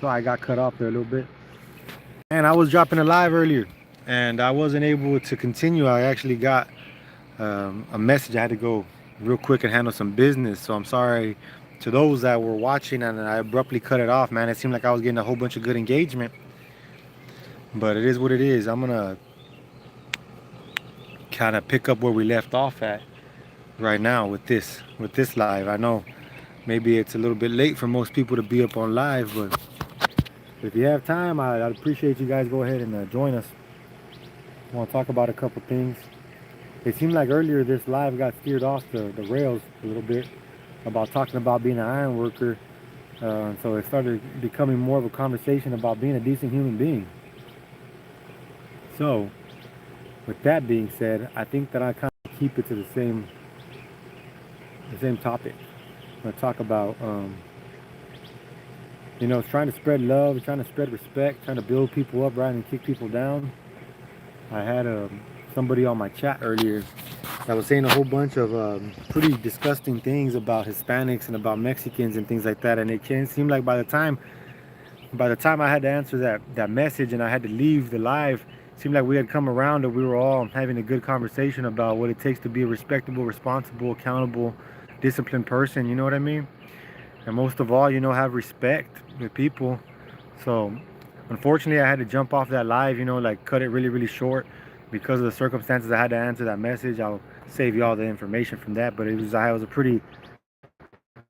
So I got cut off there a little bit. And I was dropping a live earlier, and I wasn't able to continue. I actually got a message. I had to go real quick and handle some business. So I'm sorry to those that were watching, and I abruptly cut it off, man. It seemed like I was getting a whole bunch of good engagement, but it is what it is. I'm gonna kind of pick up where we left off at right now with this live. I know maybe it's a little bit late for most people to be up on live, but if you have time, I'd appreciate you guys go ahead and join us. I want to talk about a couple things. It seemed like earlier this live got steered off the rails a little bit about talking about being an iron worker. So it started becoming more of a conversation about being a decent human being. So, with that being said, I think that I kind of keep it to the same topic. I'm gonna talk about trying to spread love, trying to spread respect, trying to build people up rather than kick people down. I had somebody on my chat earlier that was saying a whole bunch of pretty disgusting things about Hispanics and about Mexicans and things like that, and it seemed like by the time I had to answer that message and I had to leave the live, it seemed like we had come around and we were all having a good conversation about what it takes to be a respectable, responsible, accountable, disciplined person. You know what I mean? And most of all, have respect with people. So unfortunately, I had to jump off that live, like cut it really, really short because of the circumstances. I had to answer that message. I'll save you all the information from that, but I was a pretty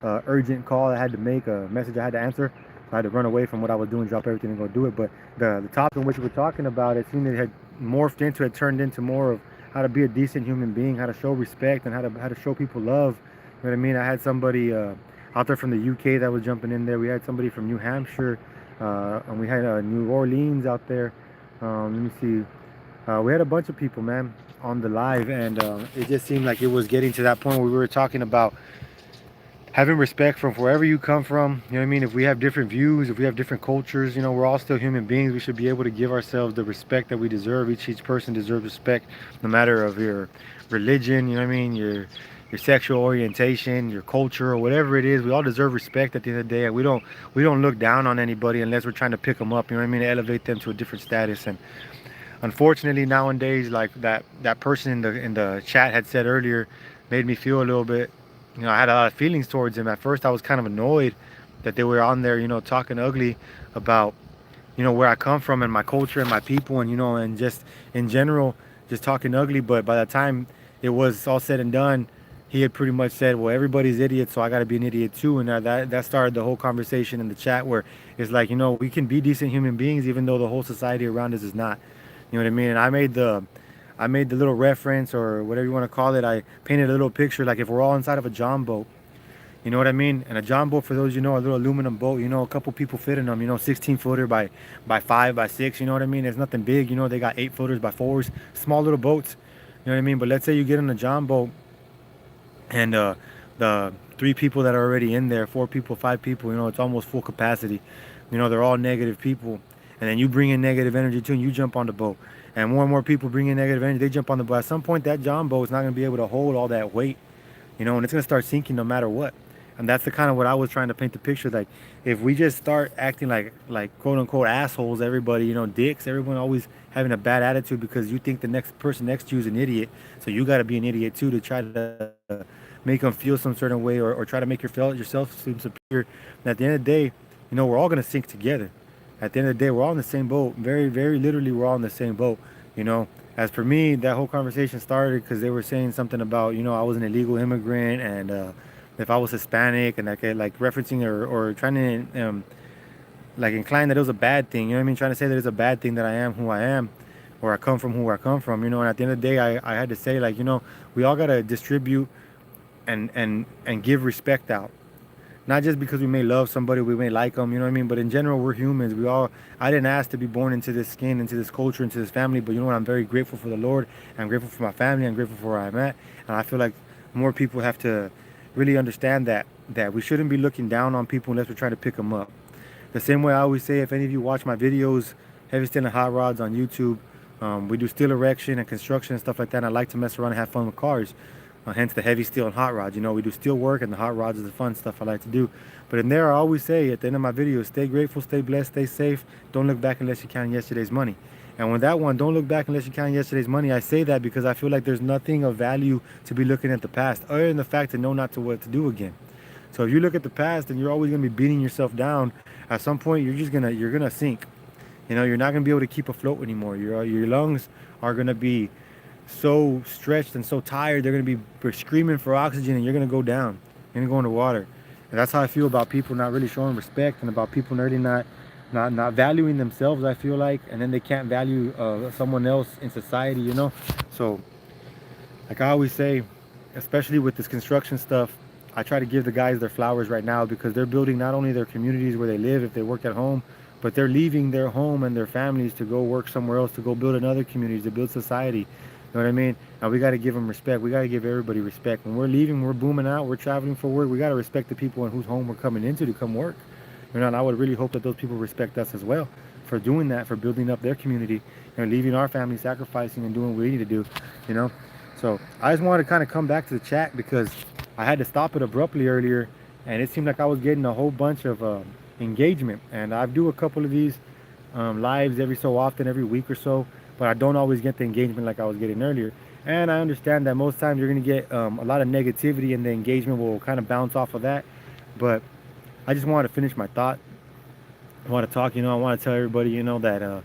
urgent call. I had to make a message I had to answer. So I had to run away from what I was doing, drop everything, and go do it. But the topic in which we're talking about, it seemed it had morphed into, it turned into more of how to be a decent human being, how to show respect, and how to show people love. You know what I mean? I had somebody out there from the UK that was jumping in there. We had somebody from New Hampshire, and we had New Orleans out there. Let me see. We had a bunch of people, man, on the live, and it just seemed like it was getting to that point where we were talking about having respect from wherever you come from. You know what I mean? If we have different views, if we have different cultures, we're all still human beings. We should be able to give ourselves the respect that we deserve. Each person deserves respect, no matter of your religion. You know what I mean? Your sexual orientation, your culture, or whatever it is. We all deserve respect at the end of the day. And we don't look down on anybody unless we're trying to pick them up. You know what I mean? Elevate them to a different status. And unfortunately, nowadays, like that person in the chat had said earlier, made me feel a little bit. I had a lot of feelings towards him. At first, I was kind of annoyed that they were on there, talking ugly about, where I come from and my culture and my people, and just in general, just talking ugly. But by the time it was all said and done, he had pretty much said, well, everybody's idiots, so I got to be an idiot too. And that started the whole conversation in the chat where it's like, we can be decent human beings even though the whole society around us is not. You know what I mean? And I made the little reference or whatever you want to call it. I painted a little picture like if we're all inside of a John boat, you know what I mean? And a John boat, for those a little aluminum boat, a couple people fit in them, 16 footer by 5 by 6, you know what I mean? It's nothing big, they got 8 footers by 4s, small little boats, you know what I mean? But let's say you get in a John boat and the 3 people that are already in there, 4 people, 5 people, it's almost full capacity. They're all negative people. And then you bring in negative energy too, and you jump on the boat. And more people bring in negative energy, they jump on the boat. At some point, that John boat is not going to be able to hold all that weight, and it's going to start sinking no matter what. And that's the kind of what I was trying to paint the picture. Like, if we just start acting like quote unquote assholes, everybody, dicks, everyone always having a bad attitude because you think the next person next to you is an idiot, so you got to be an idiot too to try to make them feel some certain way or try to make yourself seem superior. And at the end of the day, we're all going to sink together. At the end of the day, we're all in the same boat. Very, very literally, we're all in the same boat. As for me, that whole conversation started because they were saying something about, I was an illegal immigrant and if I was Hispanic and like referencing or trying to like incline that it was a bad thing. You know what I mean? Trying to say that it's a bad thing that I am who I am or I come from who I come from. And at the end of the day, I had to say like, we all got to distribute and give respect out. Not just because we may love somebody, we may like them, you know what I mean? But in general, we're humans. I didn't ask to be born into this skin, into this culture, into this family. But you know what? I'm very grateful for the Lord. I'm grateful for my family. I'm grateful for where I'm at. And I feel like more people have to really understand that we shouldn't be looking down on people unless we're trying to pick them up. The same way I always say, if any of you watch my videos, Heavy Steel and Hot Rods on YouTube, we do steel erection and construction and stuff like that. And I like to mess around and have fun with cars. hence the heavy steel and hot rods. You know, we do steel work, and the hot rods is the fun stuff I like to do. But in there, I always say at the end of my videos, stay grateful, stay blessed, stay safe. Don't look back unless you count yesterday's money. And when that one, don't look back unless you count yesterday's money, I say that because I feel like there's nothing of value to be looking at the past, other than the fact to know not to what to do again. So if you look at the past, and you're always gonna be beating yourself down, at some point you're gonna sink. You know, you're not gonna be able to keep afloat anymore. Your lungs are gonna be so stretched and so tired, they're gonna be screaming for oxygen, and you're gonna go down. You're gonna go underwater. And that's how I feel about people not really showing respect, and about people really not valuing themselves, I feel like, and then they can't value someone else in society, you know. So like I always say, especially with this construction stuff, I try to give the guys their flowers right now, because they're building not only their communities where they live if they work at home, but they're leaving their home and their families to go work somewhere else, to go build another community, to build society. You know what I mean? Now we got to give them respect. We got to give everybody respect. When we're leaving, we're booming out, we're traveling for work, we got to respect the people in whose home we're coming into to come work. You know, and I would really hope that those people respect us as well for doing that, for building up their community, you know, leaving our family, sacrificing and doing what we need to do, you know. So I just wanted to kind of come back to the chat because I had to stop it abruptly earlier, and it seemed like I was getting a whole bunch of engagement. And I do a couple of these lives every so often, every week or so, but I don't always get the engagement like I was getting earlier. And I understand that most times you're going to get a lot of negativity, and the engagement will kind of bounce off of that. But I just wanted to finish my thought. I want to talk, you know, I want to tell everybody, you know, that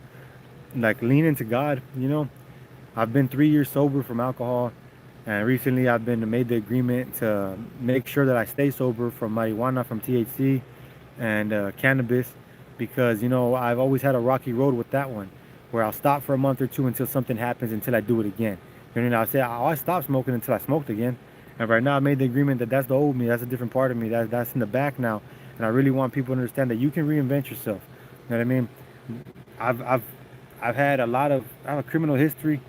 like lean into God, you know. I've been 3 years sober from alcohol, and recently I've been made the agreement to make sure that I stay sober from marijuana, from THC, and cannabis, because, you know, I've always had a rocky road with that one, where I'll stop for a month or two until something happens, until I do it again. You know, I say, oh, I stopped smoking until I smoked again. And right now I made the agreement that that's the old me, that's a different part of me, that's in the back now. And I really want people to understand that you can reinvent yourself. You know what I mean? I've I've I've had I have a criminal history.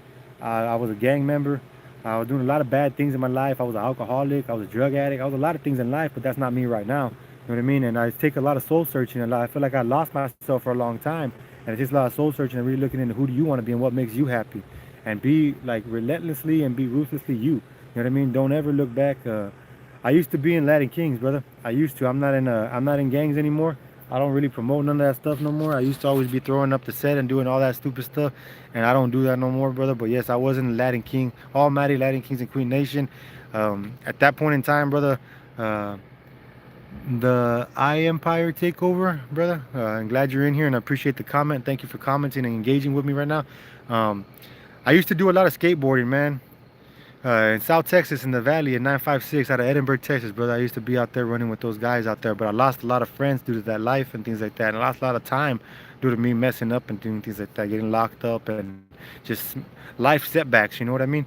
I was a gang member. I was doing a lot of bad things in my life. I was an alcoholic. I was a drug addict. I was a lot of things in life, but that's not me right now. You know what I mean? And I take a lot of soul searching. I feel like I lost myself for a long time. And it's just a lot of soul searching and really looking into who do you want to be and what makes you happy. And be like relentlessly and be ruthlessly you. You know what I mean? Don't ever look back. I used to be in Latin Kings, brother. I used to. I'm not in gangs anymore. I don't really promote none of that stuff no more. I used to always be throwing up the set and doing all that stupid stuff, and I don't do that no more, brother. But yes, I was in Latin King, Almighty Latin Kings and Queen Nation. At that point in time, brother, uh, the I Empire takeover, brother. I'm glad you're in here, and I appreciate the comment. Thank you for commenting and engaging with me right now. Um, I used to do a lot of skateboarding, man. In South Texas, in the Valley, in 956 out of Edinburgh, Texas, brother. I used to be out there running with those guys out there, but I lost a lot of friends due to that life and things like that. And I lost a lot of time due to me messing up and doing things like that, getting locked up and just life setbacks, you know what I mean?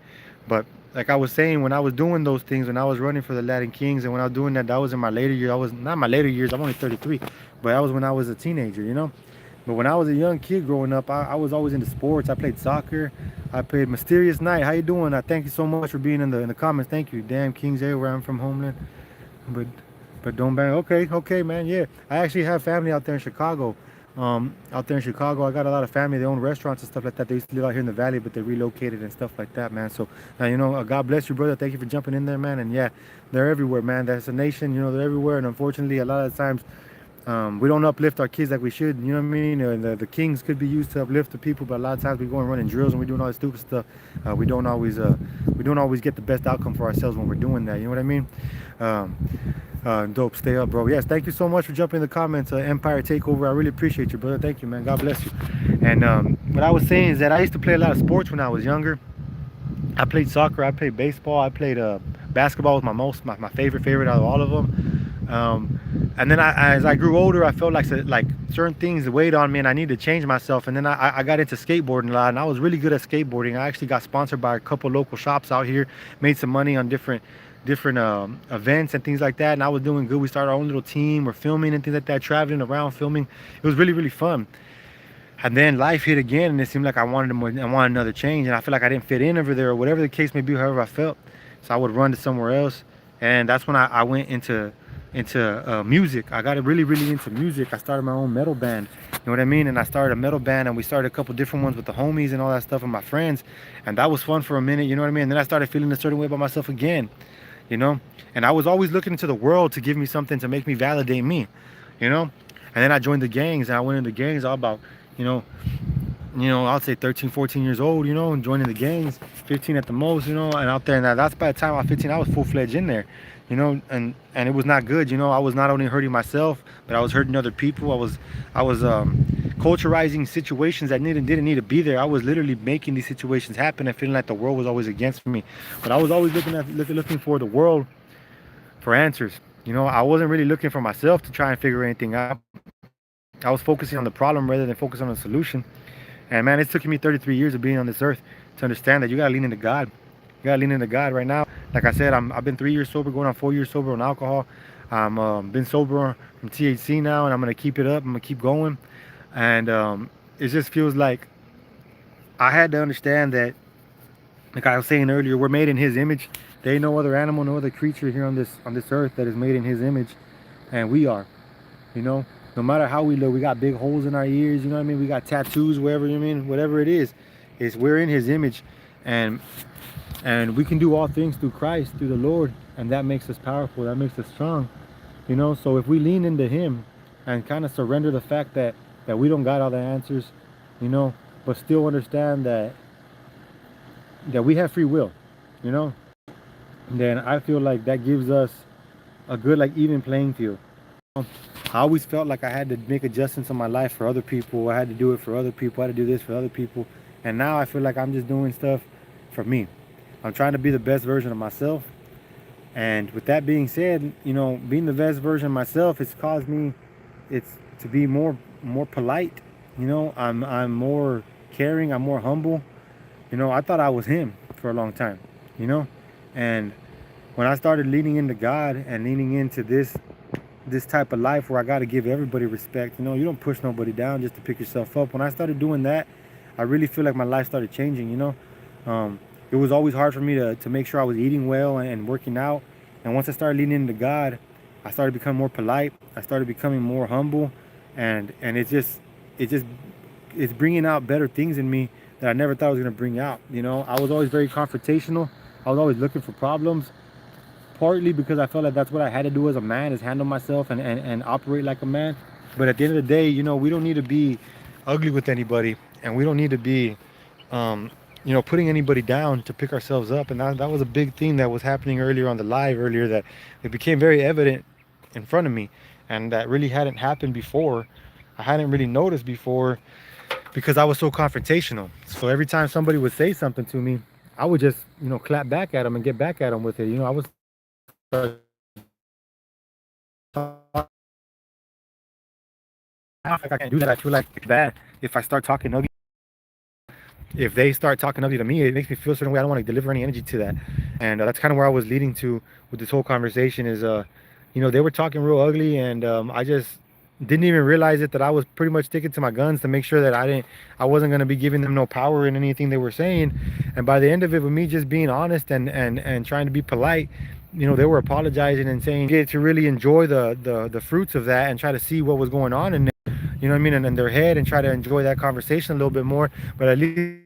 But like I was saying, when I was doing those things, when I was running for the Latin Kings, and when I was doing that, that was in my later years. I was not my later years, I'm only 33, but that was when I was a teenager, you know? But when I was a young kid growing up, I was always into sports. I played soccer. I played Mysterious Night. How you doing? I thank you so much for being in the comments. Thank you. Damn Kings everywhere. I'm from Homeland. But don't bang. Okay, man. Yeah. I actually have family out there in Chicago. Out there in Chicago, I got a lot of family. They own restaurants and stuff like that. They used to live out here in the Valley, but they relocated and stuff like that, man. So, you know, God bless you, brother. Thank you for jumping in there, man. And yeah, they're everywhere, man. That's a nation, you know, they're everywhere. And unfortunately, a lot of times, we don't uplift our kids like we should, you know what I mean? The Kings could be used to uplift the people, but a lot of times we go and running drills and we're doing all this stupid stuff. We don't always get the best outcome for ourselves when we're doing that, you know what I mean? Dope, stay up, bro. Yes, thank you so much for jumping in the comments. Empire Takeover, I really appreciate you, brother. Thank you, man. God bless you. And what I was saying is that I used to play a lot of sports when I was younger. I played soccer, I played baseball, I played basketball was my favorite out of all of them. And then as I grew older, I felt like certain things weighed on me, and I needed to change myself. And then I got into skateboarding a lot, and I was really good at skateboarding. I actually got sponsored by a couple local shops out here, made some money on different events and things like that, and I was doing good. We started our own little team, we're filming and things like that, traveling around filming. It was really fun. And then life hit again, and it seemed like I wanted another change, and I feel like I didn't fit in over there, or whatever the case may be, however I felt. So I would run to somewhere else, and that's when I went into music. I got really, really into music. I started my own metal band. You know what I mean? And I started a metal band, and we started a couple different ones with the homies and all that stuff and my friends. And that was fun for a minute. You know what I mean? And then I started feeling a certain way about myself again. You know? And I was always looking into the world to give me something to make me validate me. You know? And then I joined the gangs, and I went into gangs all about, you know, I'll say 13, 14 years old, and joining the gangs, 15 at the most, and out there. And that's by the time I was 15, I was full-fledged in there, and it was not good. I was not only hurting myself, but I was hurting other people. I was culturizing situations that didn't need to be there. I was literally making these situations happen and feeling like the world was always against me. But I was always looking for the world for answers. I wasn't really looking for myself to try and figure anything out. I was focusing on the problem rather than focusing on the solution. And man, it's taken me 33 years of being on this earth to understand that you gotta lean into God. You gotta lean into God right now. Like I said, I've been 3 years sober, going on 4 years sober on alcohol. I'm been sober from THC now, and I'm gonna keep it up. I'm gonna keep going. And it just feels like I had to understand that, like I was saying earlier, we're made in His image. There ain't no other animal, no other creature here on this earth that is made in His image, and we are. No matter how we look, we got big holes in our ears, you know what I mean? We got tattoos, wherever, whatever it is we're in His image, and we can do all things through Christ, through the Lord, and that makes us powerful, that makes us strong, So if we lean into Him and kind of surrender the fact that we don't got all the answers, but still understand that we have free will, then I feel like that gives us a good, like, even playing field. I always felt like I had to make adjustments in my life for other people. I had to do it for other people. I had to do this for other people. And now I feel like I'm just doing stuff for me. I'm trying to be the best version of myself. And with that being said, being the best version of myself, it's caused me, it's to be more polite. I'm more caring. I'm more humble. I thought I was Him for a long time. And when I started leaning into God and leaning into this type of life where I got to give everybody respect, you don't push nobody down just to pick yourself up. When I started doing that, I really feel like my life started changing. It was always hard for me to make sure I was eating well and working out. And once I started leaning into God, I started becoming more polite. I started becoming more humble, and it's bringing out better things in me that I never thought I was going to bring out. I was always very confrontational. I was always looking for problems, partly because I felt like that's what I had to do as a man, is handle myself and operate like a man. But at the end of the day, we don't need to be ugly with anybody, and we don't need to be putting anybody down to pick ourselves up. And that was a big thing that was happening earlier on the live earlier, that it became very evident in front of me, and that really hadn't happened before. I hadn't really noticed before because I was so confrontational. So every time somebody would say something to me, I would just clap back at them and get back at them with it. I was I can't do that. I feel like it's bad if I start talking ugly. If they start talking ugly to me, it makes me feel a certain way. I don't want to deliver any energy to that. And that's kind of where I was leading to with this whole conversation is, they were talking real ugly, and I just didn't even realize it, that I was pretty much sticking to my guns to make sure that I wasn't going to be giving them no power in anything they were saying. And by the end of it, with me just being honest and trying to be polite, they were apologizing and saying get to really enjoy the fruits of that and try to see what was going on in there, what I mean, and in their head, and try to enjoy that conversation a little bit more. But at least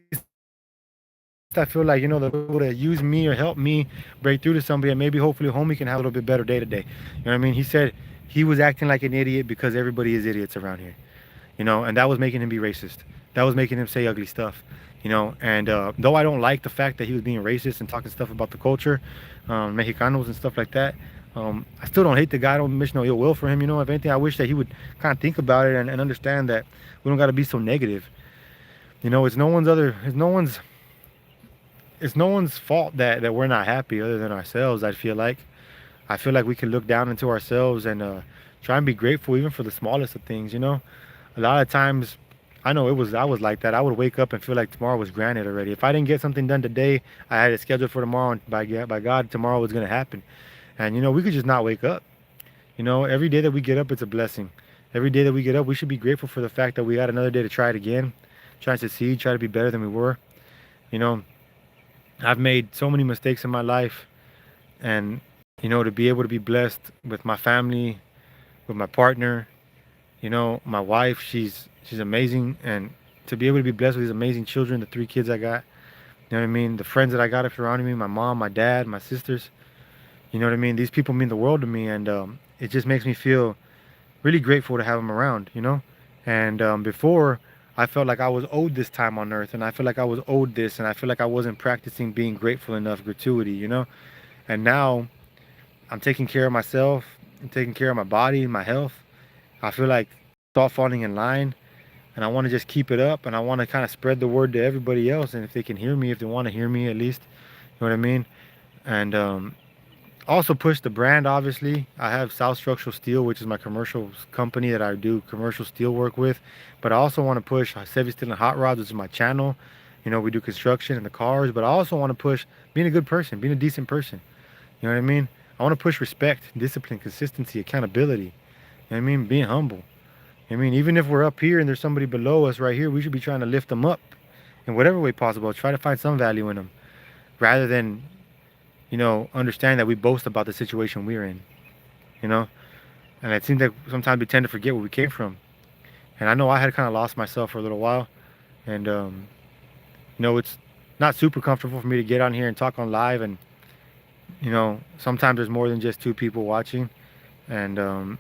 I feel like, they're able to use me or help me break through to somebody, and maybe hopefully homie can have a little bit better day to day. What I mean? He said he was acting like an idiot because everybody is idiots around here, and that was making him be racist. That was making him say ugly stuff, and though I don't like the fact that he was being racist and talking stuff about the culture, Mexicanos and stuff like that, I still don't hate the guy. I don't wish no ill will for him. If anything, I wish that he would kind of think about it and understand that we don't got to be so negative. It's no one's fault that we're not happy other than ourselves. I feel like we can look down into ourselves and try and be grateful even for the smallest of things. A lot of times, I know I was like that. I would wake up and feel like tomorrow was granted already. If I didn't get something done today, I had it scheduled for tomorrow, and by God, tomorrow was going to happen. And we could just not wake up. Every day that we get up, it's a blessing. Every day that we get up, we should be grateful for the fact that we got another day to try it again, try to succeed, try to be better than we were. I've made so many mistakes in my life, and to be able to be blessed with my family, with my partner, my wife. She's amazing, and to be able to be blessed with these amazing children, the three kids I got. You know what I mean? The friends that I got surrounding me, my mom, my dad, my sisters. You know what I mean? These people mean the world to me, and it just makes me feel really grateful to have them around. And before, I felt like I was owed this time on earth, and I feel like I was owed this, and I feel like I wasn't practicing being grateful enough, gratuity. And now I'm taking care of myself, I'm taking care of my body, my health. I feel like it's all falling in line, and I want to just keep it up, and I want to kind of spread the word to everybody else, and if they can hear me, if they want to hear me at least, you know what I mean? And also push the brand. Obviously, I have South Structural Steel, which is my commercial company that I do commercial steel work with, but I also want to push Sevi Steel and Hot Rods, which is my channel. We do construction and the cars, but I also want to push being a good person, being a decent person. You know what I mean? I want to push respect, discipline, consistency, accountability. You know what I mean? Being humble. I mean, even if we're up here and there's somebody below us right here, we should be trying to lift them up in whatever way possible. Try to find some value in them rather than, understand that we boast about the situation we're in, you know? And it seems like sometimes we tend to forget where we came from. And I know I had kind of lost myself for a little while. And, it's not super comfortable for me to get on here and talk on live. And, sometimes there's more than just two people watching. And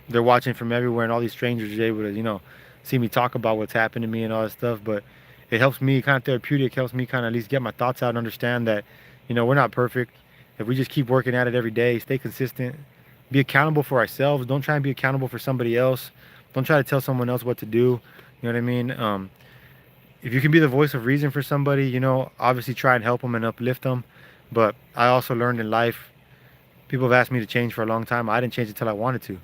they're watching from everywhere. And all these strangers are able to, see me talk about what's happened to me and all that stuff. But it helps me kind of therapeutic, helps me kind of at least get my thoughts out and understand that, we're not perfect. If we just keep working at it every day, stay consistent, be accountable for ourselves. Don't try and be accountable for somebody else. Don't try to tell someone else what to do. You know what I mean? If you can be the voice of reason for somebody, obviously try and help them and uplift them. But I also learned in life, people have asked me to change for a long time. I didn't change until I wanted to,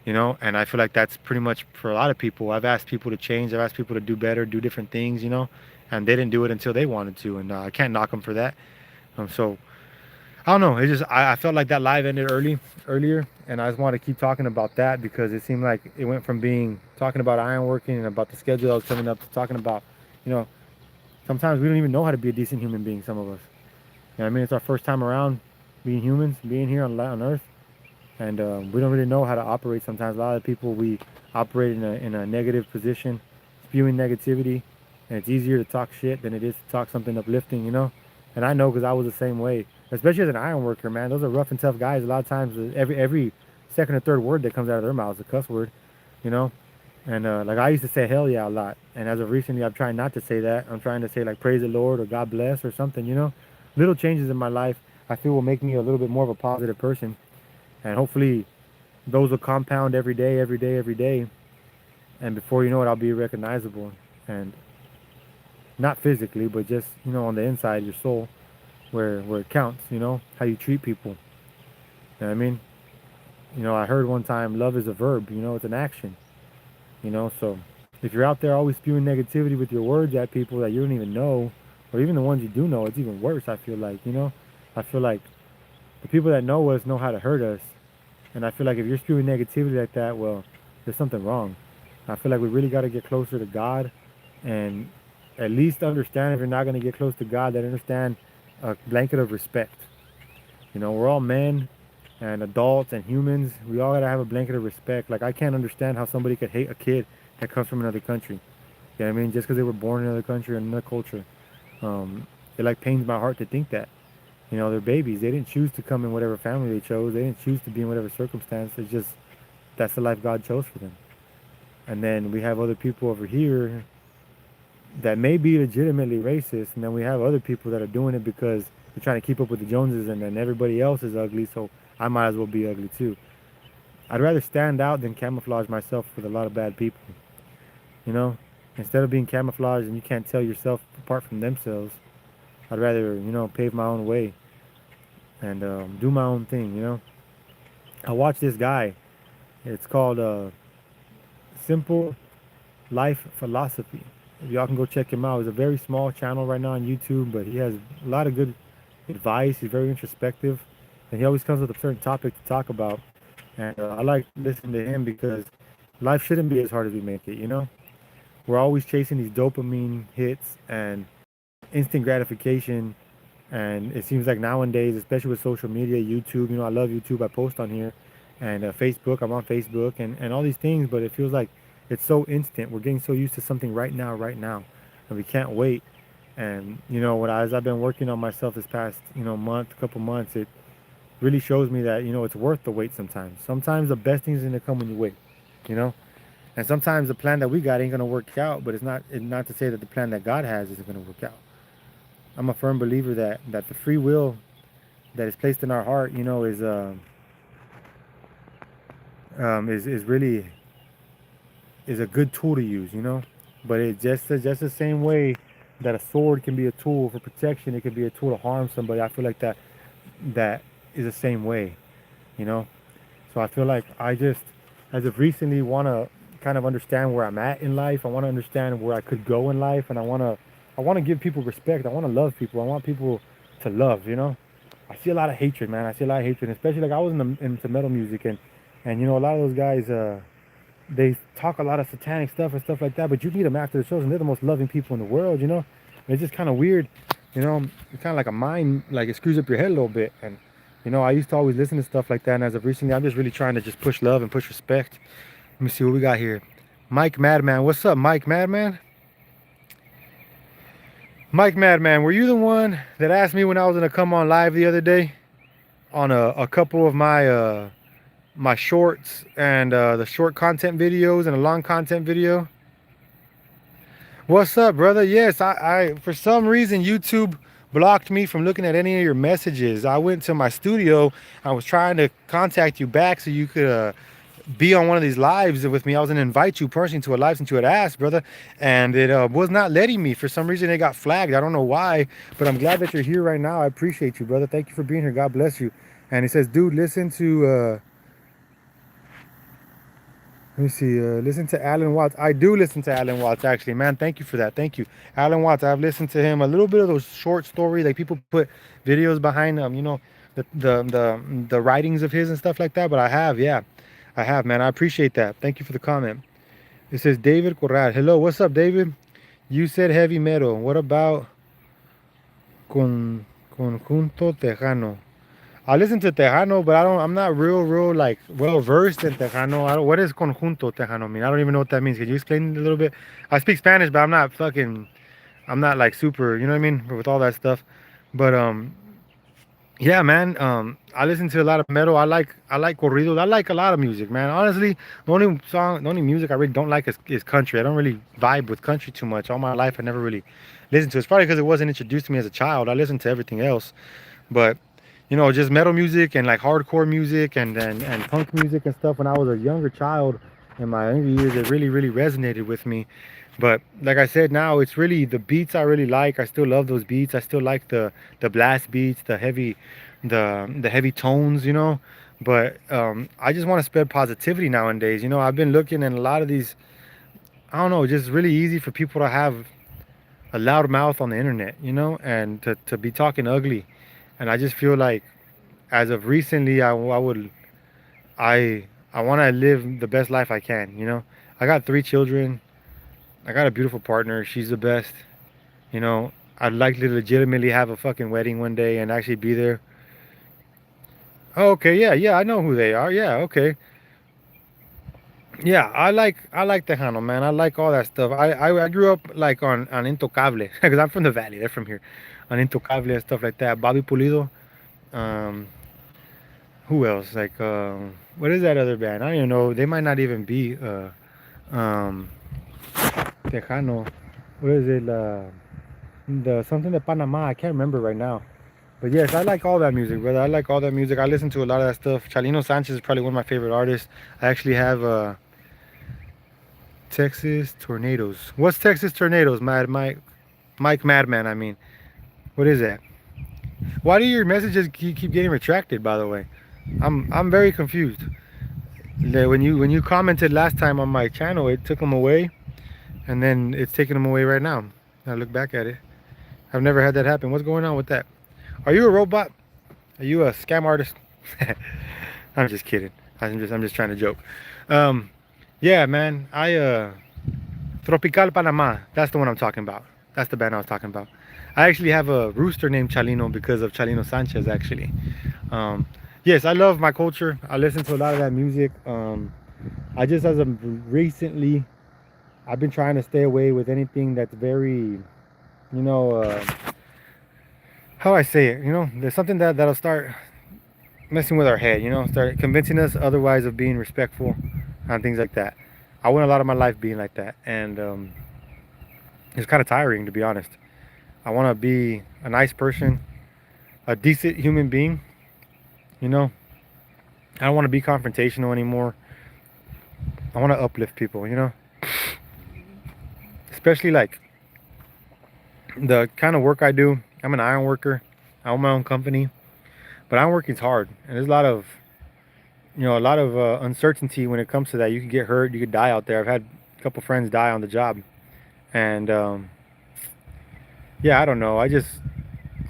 and I feel like that's pretty much for a lot of people. I've asked people to change. I've asked people to do better, do different things, and they didn't do it until they wanted to. And I can't knock them for that. So I don't know. It just I felt like that live ended earlier, and I just want to keep talking about that because it seemed like it went from being talking about ironworking and about the schedule that was coming up to talking about, you know, sometimes we don't even know how to be a decent human being. Some of us, I mean, it's our first time around being humans, being here on Earth, and we don't really know how to operate. Sometimes a lot of people we operate in a negative position, spewing negativity, and it's easier to talk shit than it is to talk something uplifting. And I know because I was the same way, especially as an iron worker, man. Those are rough and tough guys. A lot of times, every second or third word that comes out of their mouths is a cuss word, you know. And like I used to say hell yeah a lot, and as of recently, I'm trying not to say that. I'm trying to say like praise the Lord or God bless or something. Little changes in my life I feel will make me a little bit more of a positive person, and hopefully those will compound every day, every day, every day, and before you know it, I'll be recognizable, and not physically, but just on the inside, your soul, where it counts. How you treat people. You know what I mean? I heard one time, love is a verb. It's an action. So if you're out there always spewing negativity with your words at people that you don't even know, or even the ones you do know, it's even worse. I feel like. I feel like the people that know us know how to hurt us, and I feel like if you're spewing negativity like that, well, there's something wrong. I feel like we really got to get closer to God, and at least understand if you're not going to get close to God, that understand a blanket of respect. We're all men and adults and humans. We all gotta have a blanket of respect. Like I can't understand how somebody could hate a kid that comes from another country. You know what I mean? Just because they were born in another country or another culture. It like pains my heart to think that. They're babies. They didn't choose to come in whatever family they chose. They didn't choose to be in whatever circumstance. It's just that's the life God chose for them. And then we have other people over here that may be legitimately racist, and then we have other people that are doing it because they're trying to keep up with the Joneses, and then everybody else is ugly, so I might as well be ugly too. I'd rather stand out than camouflage myself with a lot of bad people. You know, Instead of being camouflaged and you can't tell yourself apart from themselves, I'd rather pave my own way and do my own thing. I watched this guy. It's called Simple Life Philosophy. If y'all can go check him out. He's a very small channel right now on YouTube, but he has a lot of good advice. He's very introspective, and he always comes with a certain topic to talk about. And I like listening to him because life shouldn't be as hard as we make it. We're always chasing these dopamine hits and instant gratification, And it seems like nowadays, especially with social media, YouTube, I love YouTube. I post on here, and Facebook. I'm on Facebook, and all these things. But it feels like it's so instant. We're getting so used to something right now, and we can't wait. And as I've been working on myself this past month, couple months, it really shows me that it's worth the wait. Sometimes the best things are gonna come when you wait. You know, and sometimes the plan that we got ain't gonna work out. But it's not to say that the plan that God has isn't gonna work out. I'm a firm believer that the free will that is placed in our heart, is really is a good tool to use, But it just the same way that a sword can be a tool for protection, it can be a tool to harm somebody. I feel like that is the same way, you know. So I feel like I just, as of recently, want to kind of understand where I'm at in life. I want to understand where I could go in life, and I want to give people respect. I want to love people. I want people to love. I see a lot of hatred, man. I see a lot of hatred, especially like I was into metal music, and a lot of those guys, they talk a lot of satanic stuff and stuff like that. But you meet them after the shows, and they're the most loving people in the world. And it's just kind of weird, It's kind of like a mind, like it screws up your head a little bit. And I used to always listen to stuff like that, and as of recently, I'm just really trying to just push love and push respect. Let me see what we got here. Mike Madman, what's up, Mike Madman? Mike Madman, were you the one that asked me when I was gonna come on live the other day on a couple of my shorts and the short content videos and a long content video? What's up, brother? Yes, I for some reason YouTube blocked me from looking at any of your messages. I went to my studio. I was trying to contact you back so you could be on one of these lives with me. I was gonna invite you personally to a live since you had asked, brother, and it was not letting me. For some reason it got flagged. I don't know why, but I'm glad that you're here right now. I appreciate you, brother. Thank you for being here. God bless you. And he says, dude, listen to let me see, listen to Alan Watts. I do listen to Alan Watts, actually, man. Thank you for that. Thank you, Alan Watts. I've listened to him a little bit of those short stories, like people put videos behind them, the writings of his and stuff like that. But I have, yeah, I have, man. I appreciate that. Thank you for the comment. It says David Corral. Hello, what's up, David? You said heavy metal. What about Conjunto Tejano? I listen to Tejano, but I'm not real like well versed in Tejano. What does Conjunto Tejano mean? I don't even know what that means. Can you explain it a little bit? I speak Spanish, but I'm not like super, you know what I mean, with all that stuff. But yeah, man. I listen to a lot of metal. I like corridos. I like a lot of music, man. Honestly, the only music I really don't like is country. I don't really vibe with country too much. All my life, I never really listened to it. It's probably because it wasn't introduced to me as a child. I listened to everything else, but just metal music and like hardcore music and punk music and stuff when I was a younger child in my younger years, it really resonated with me. But like I said, now it's really the beats I really like. I still love those beats. I still like the blast beats, the heavy tones, But I just want to spread positivity nowadays. I've been looking at a lot of these, I don't know, just really easy for people to have a loud mouth on the internet, and to be talking ugly. And I just feel like as of recently, I want to live the best life I can. I got 3 children. I got a beautiful partner. She's the best. I'd like to legitimately have a fucking wedding one day and actually be there. Oh, okay, yeah, I know who they are. Yeah, okay. Yeah, I like Tejano, man. I like all that stuff. I grew up like on Intocable because I'm from the valley. They're from here, on Intocable and stuff like that. Bobby Pulido. Um, who else? Like what is that other band? I don't even know. They might not even be um Tejano. What is it? The something de Panama. I can't remember right now. But yes, I like all that music, brother. I like all that music. I listen to a lot of that stuff. Chalino Sanchez is probably one of my favorite artists. I actually have Texas Tornadoes. What's Texas Tornadoes, Mike Madman? I mean, what is that? Why do your messages keep getting retracted? By the way, I'm very confused. When you commented last time on my channel, it took them away, and then it's taking them away right now. I look back at it. I've never had that happen. What's going on with that? Are you a robot? Are you a scam artist? I'm just kidding. I'm just trying to joke. Yeah, man. Tropical Panama. That's the one I'm talking about. That's the band I was talking about. I actually have a rooster named Chalino because of Chalino Sanchez, actually. Um, yes, I love my culture. I listen to a lot of that music. I just, as of recently, I've been trying to stay away with anything that's very, you know, how I say it. You know, there's something that'll start messing with our head. You know, start convincing us otherwise of being respectful and things like that. I went a lot of my life being like that, and it's kind of tiring, to be honest. I want to be a nice person, a decent human being. You know, I don't want to be confrontational anymore. I want to uplift people. You know, especially like the kind of work I do. I'm an iron worker. I own my own company, but iron working's hard, and there's a lot of a lot of uncertainty when it comes to that. You could get hurt, you could die out there. I've had a couple friends die on the job, and yeah, I don't know. I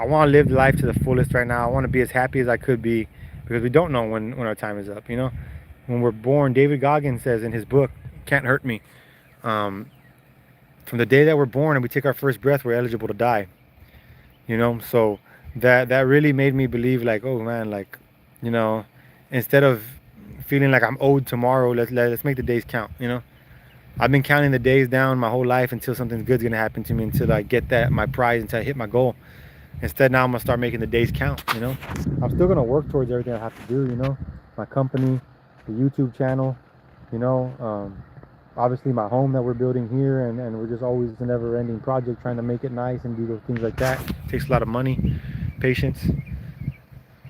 want to live life to the fullest right now. I want to be as happy as I could be because we don't know when our time is up. You know, when we're born, David Goggins says in his book, "Can't Hurt Me." Um, from the day that we're born and we take our first breath, we're eligible to die. You know, so that really made me believe, like, oh man, like, you know, instead of feeling like I'm owed tomorrow, let's make the days count. You know, I've been counting the days down my whole life until something good's gonna happen to me, until I get that my prize, until I hit my goal. Instead, now I'm gonna start making the days count. You know, I'm still gonna work towards everything I have to do. You know, my company, the YouTube channel. You know, obviously my home that we're building here, and we're just always a never-ending project trying to make it nice and do those things like that. It takes a lot of money, patience,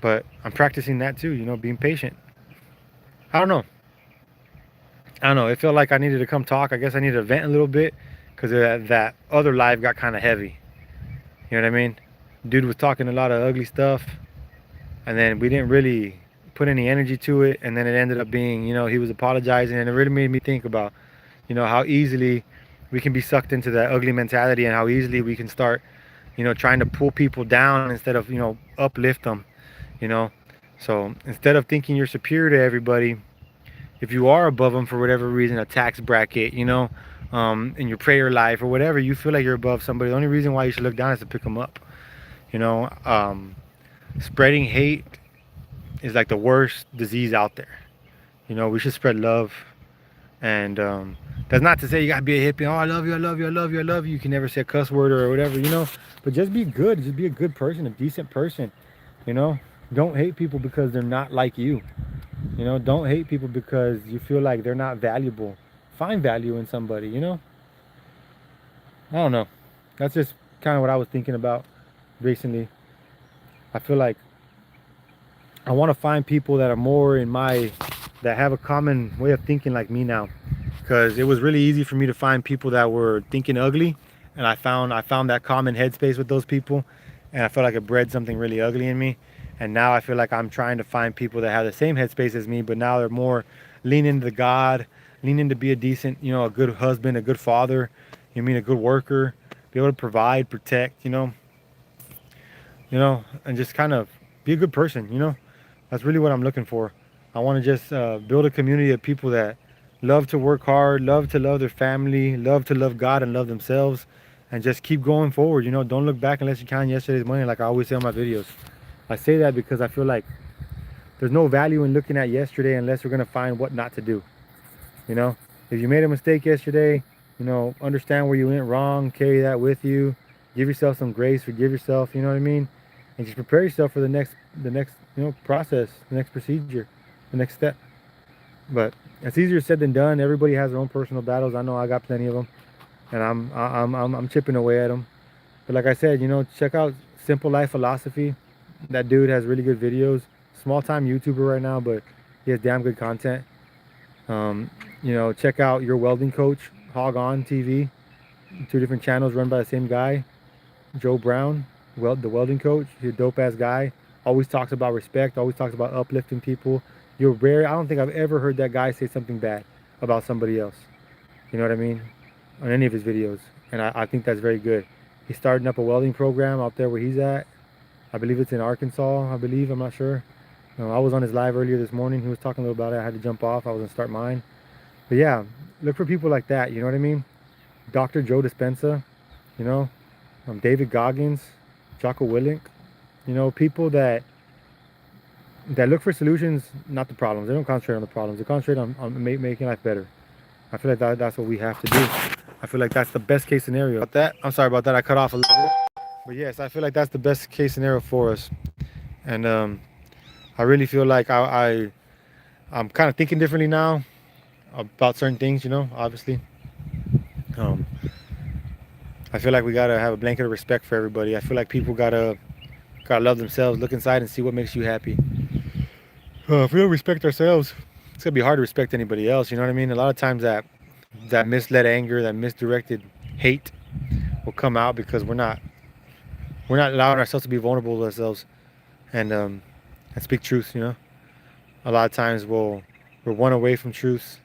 but I'm practicing that too. You know, being patient. I don't know. I don't know. It felt like I needed to come talk. I guess I needed to vent a little bit because that other live got kind of heavy. You know what I mean? Dude was talking a lot of ugly stuff, and then we didn't really put any energy to it, and then it ended up being, you know, he was apologizing, and it really made me think about, you know, how easily we can be sucked into that ugly mentality, and how easily we can start, you know, trying to pull people down instead of, you know, uplift them. You know, so instead of thinking you're superior to everybody, if you are above them for whatever reason, a tax bracket, you know, in your prayer life or whatever, you feel like you're above somebody, the only reason why you should look down is to pick them up. You know, spreading hate is like the worst disease out there. You know, we should spread love. And that's not to say you gotta be a hippie. Oh, I love you, I love you, I love you, I love you. You can never say a cuss word or whatever, you know. But just be good. Just be a good person, a decent person. You know, don't hate people because they're not like you. You know, don't hate people because you feel like they're not valuable. Find value in somebody. You know. I don't know. That's just kind of what I was thinking about recently. I feel like I want to find people that are more in my, that have a common way of thinking like me now, because it was really easy for me to find people that were thinking ugly, and I found that common headspace with those people, and I felt like it bred something really ugly in me. And now I feel like I'm trying to find people that have the same headspace as me, but now they're more lean into God, lean into be a decent, you know, a good husband, a good father, you mean a good worker, be able to provide, protect, and just kind of be a good person. That's really what I'm looking for. I want to just build a community of people that love to work hard, love to love their family, love to love God and love themselves, and just keep going forward. Don't look back unless you count yesterday's money, like I always say on my videos. I say that because I feel like there's no value in looking at yesterday unless we're going to find what not to do. You know, if you made a mistake yesterday, understand where you went wrong, carry that with you, give yourself some grace, forgive yourself, you know what I mean? And just prepare yourself for the next process, the next procedure, the next step. But it's easier said than done. Everybody has their own personal battles. I know I got plenty of them, and I'm chipping away at them. But like I said, check out Simple Life Philosophy. That dude has really good videos. Small time YouTuber right now, but he has damn good content. Check out Your Welding Coach, Hog On TV. Two different channels run by the same guy, Joe Brown, the welding coach. He's a dope ass guy. Always talks about respect. Always talks about uplifting people. I don't think I've ever heard that guy say something bad about somebody else. You know what I mean? On any of his videos. And I think that's very good. He's starting up a welding program out there where he's at. I believe it's in Arkansas, I'm not sure. I was on his live earlier this morning. He was talking a little about it. I had to jump off. I was going to start mine. But yeah, look for people like that. You know what I mean? Dr. Joe Dispenza, David Goggins, Jocko Willink. You know, people that look for solutions, not the problems. They don't concentrate on the problems. They concentrate on making life better. I feel like that's what we have to do. I feel like that's the best case scenario. About that, I'm sorry about that. I cut off a little bit. But yes, I feel like that's the best case scenario for us. And I really feel like I'm kind of thinking differently now about certain things, you know, obviously. Um, I feel like we gotta have a blanket of respect for everybody. I feel like people gotta love themselves, look inside and see what makes you happy. If we don't respect ourselves, it's gonna be hard to respect anybody else. You know what I mean? A lot of times that misled anger, that misdirected hate will come out because we're not allowing ourselves to be vulnerable to ourselves and speak truth. You know, a lot of times we'll run away from truth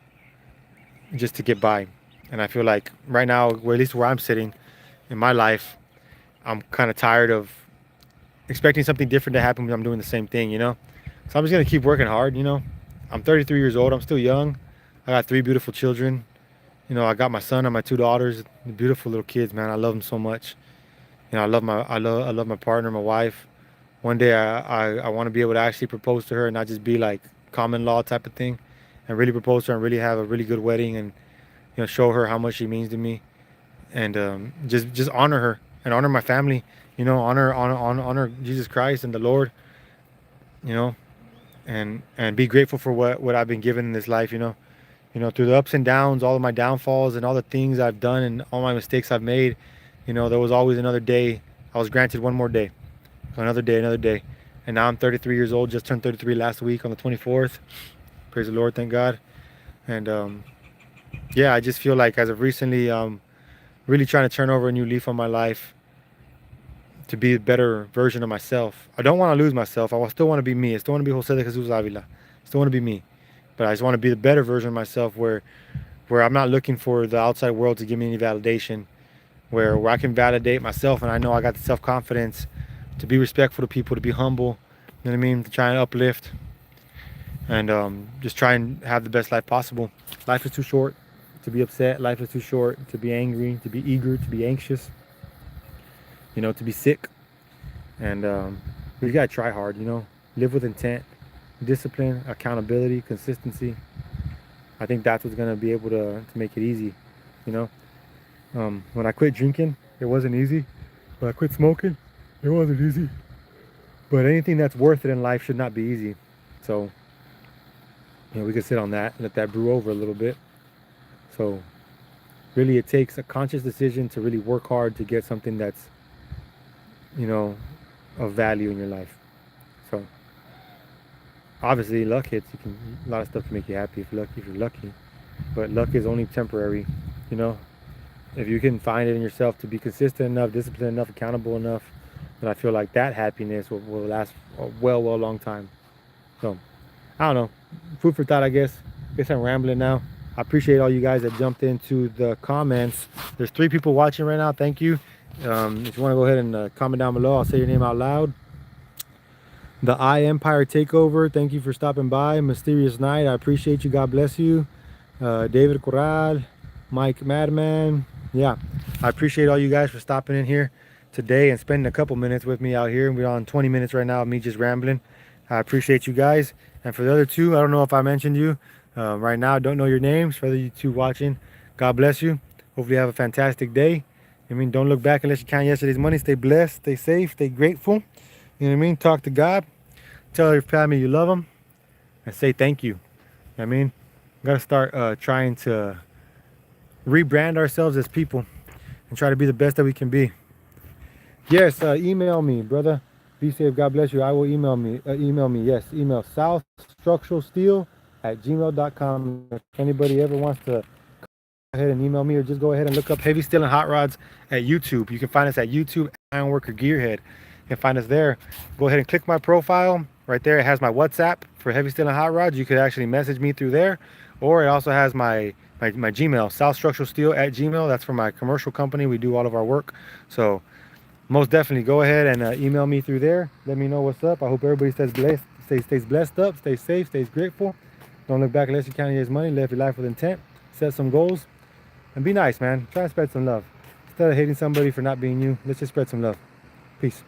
just to get by. And I feel like right now, or at least where I'm sitting in my life, I'm kind of tired of expecting something different to happen when I'm doing the same thing. You know, so I'm just gonna keep working hard. You know, I'm 33 years old. I'm still young. I got 3 beautiful children. You know, I got my son and my 2 daughters, beautiful little kids, man. I love them so much. You know, I love my partner, my wife. One day I want to be able to actually propose to her and not just be like common law type of thing, and really propose to her and really have a really good wedding and show her how much she means to me, and just honor her and honor my family. You know, honor Jesus Christ and the Lord. You know, and be grateful for what I've been given in this life. Through the ups and downs, all of my downfalls, and all the things I've done, and all my mistakes I've made. There was always another day. I was granted one more day, another day. And now I'm 33 years old, just turned 33 last week on the 24th. Praise the Lord, thank God. And yeah, I just feel like as of recently, really trying to turn over a new leaf on my life to be a better version of myself. I don't want to lose myself. I still want to be me. I still want to be Jose de Jesus Avila. I still want to be me. But I just want to be the better version of myself where I'm not looking for the outside world to give me any validation, where I can validate myself and I know I got the self-confidence to be respectful to people, to be humble, you know what I mean, to try and uplift and just try and have the best life possible. Life is too short to be upset. Life is too short to be angry, to be eager, to be anxious, to be sick. And we gotta try hard, live with intent, discipline, accountability, consistency. I think that's what's gonna be able to make it easy, you know. When I quit drinking, it wasn't easy. When I quit smoking, it wasn't easy. But anything that's worth it in life should not be easy. So, we can sit on that, let that brew over a little bit. So, really, it takes a conscious decision to really work hard to get something that's, of value in your life. So, obviously, luck hits. A lot of stuff can make you happy if you're lucky. But luck is only temporary, you know. If you can find it in yourself to be consistent enough, disciplined enough, accountable enough, then I feel like that happiness will last a well long time. So, I don't know. Food for thought, I guess. I'm rambling now. I appreciate all you guys that jumped into the comments. There's 3 people watching right now. Thank you. If you want to go ahead and comment down below, I'll say your name out loud. The I Empire Takeover, thank you for stopping by. Mysterious Night, I appreciate you. God bless you. David Corral, Mike Madman. Yeah, I appreciate all you guys for stopping in here today and spending a couple minutes with me out here. We're on 20 minutes right now of me just rambling. I appreciate you guys. And for the other 2, I don't know if I mentioned you right now. I don't know your names. For the 2 watching, God bless you. Hopefully you have a fantastic day. Don't look back unless you count yesterday's money. Stay blessed, stay safe, stay grateful. You know what I mean? Talk to God. Tell your family you love them. And say thank you. You know what I mean? We got to start trying to rebrand ourselves as people and try to be the best that we can be. Yes, email me, brother. Be safe. God bless you. I will email me. Yes, email southstructuralsteel@gmail.com. If anybody ever wants to go ahead and email me, or just go ahead and look up Heavy Steel and Hot Rods at YouTube. You can find us at YouTube, Ironworker Gearhead. You can find us there. Go ahead and click my profile. Right there, it has my WhatsApp for Heavy Steel and Hot Rods. You could actually message me through there. Or it also has my Gmail, southstructuralsteel@gmail. That's for my commercial company. We do all of our work. So most definitely go ahead and email me through there. Let me know what's up. I hope everybody stays blessed, stays blessed up, stays safe, stays grateful. Don't look back unless you count your money. Live your life with intent. Set some goals. And be nice, man. Try and spread some love. Instead of hating somebody for not being you, let's just spread some love. Peace.